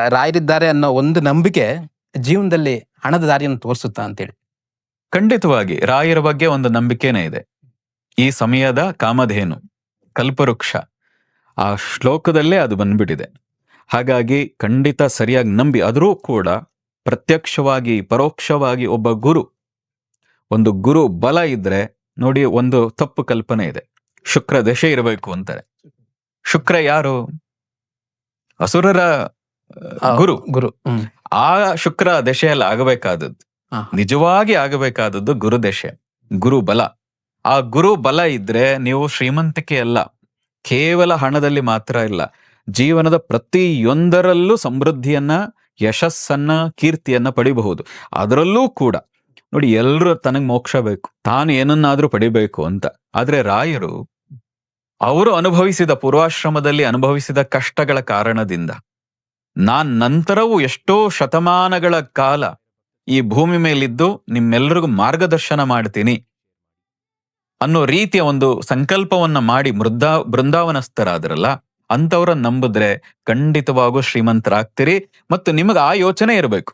ರಾಯರಿದ್ದಾರೆ ಅನ್ನೋ ಒಂದು ನಂಬಿಕೆ ಜೀವನದಲ್ಲಿ ಹಣದ ದಾರಿಯನ್ನು ತೋರಿಸುತ್ತಾ ಅಂತೇಳಿ. ಖಂಡಿತವಾಗಿ ರಾಯರ ಬಗ್ಗೆ ಒಂದು ನಂಬಿಕೆನೇ ಇದೆ. ಈ ಸಮಯದ ಕಾಮಧೇನು, ಕಲ್ಪವೃಕ್ಷ, ಆ ಶ್ಲೋಕದಲ್ಲೇ ಅದು ಬಂದ್ಬಿಟ್ಟಿದೆ. ಹಾಗಾಗಿ ಖಂಡಿತ ಸರಿಯಾಗಿ ನಂಬಿ, ಆದರೂ ಕೂಡ ಪ್ರತ್ಯಕ್ಷವಾಗಿ ಪರೋಕ್ಷವಾಗಿ ಒಬ್ಬ ಒಂದು ಗುರು ಬಲ ಇದ್ರೆ ನೋಡಿ, ಒಂದು ತಪ್ಪು ಕಲ್ಪನೆ ಇದೆ, ಶುಕ್ರ ದಶೆ ಇರಬೇಕು ಅಂತಾರೆ. ಶುಕ್ರ ಯಾರು? ಅಸುರರ ಗುರು. ಆ ಶುಕ್ರ ದಶೆಯಲ್ಲಿ ಆಗಬೇಕಾದದ್ದು, ನಿಜವಾಗಿ ಆಗಬೇಕಾದದ್ದು ಗುರು ದಶೆ, ಗುರು ಬಲ. ಆ ಗುರು ಬಲ ಇದ್ರೆ ನೀವು ಶ್ರೀಮಂತಿಕೆ ಅಲ್ಲ, ಕೇವಲ ಹಣದಲ್ಲಿ ಮಾತ್ರ ಇಲ್ಲ, ಜೀವನದ ಪ್ರತಿಯೊಂದರಲ್ಲೂ ಸಮೃದ್ಧಿಯನ್ನ, ಯಶಸ್ಸನ್ನ, ಕೀರ್ತಿಯನ್ನ ಪಡಿಬಹುದು. ಅದರಲ್ಲೂ ಕೂಡ ನೋಡಿ, ಎಲ್ರು ತನಗ್ ಮೋಕ್ಷ ಬೇಕು, ತಾನು ಏನನ್ನಾದ್ರೂ ಪಡಿಬೇಕು ಅಂತ. ಆದ್ರೆ ರಾಯರು ಅವರು ಅನುಭವಿಸಿದ, ಪೂರ್ವಾಶ್ರಮದಲ್ಲಿ ಅನುಭವಿಸಿದ ಕಷ್ಟಗಳ ಕಾರಣದಿಂದ ನಂತರವೂ ಎಷ್ಟೋ ಶತಮಾನಗಳ ಕಾಲ ಈ ಭೂಮಿ ಮೇಲಿದ್ದು ನಿಮ್ಮೆಲ್ಲರಿಗೂ ಮಾರ್ಗದರ್ಶನ ಮಾಡ್ತೀನಿ ಅನ್ನೋ ರೀತಿಯ ಒಂದು ಸಂಕಲ್ಪವನ್ನ ಮಾಡಿ ಬೃಂದಾವನಸ್ಥರಾದ್ರಲ್ಲ, ಅಂತವ್ರ ನಂಬಿದ್ರೆ ಖಂಡಿತವಾಗೂ ಶ್ರೀಮಂತರಾಗ್ತೀರಿ. ಮತ್ತು ನಿಮಗೆ ಆ ಯೋಚನೆ ಇರಬೇಕು,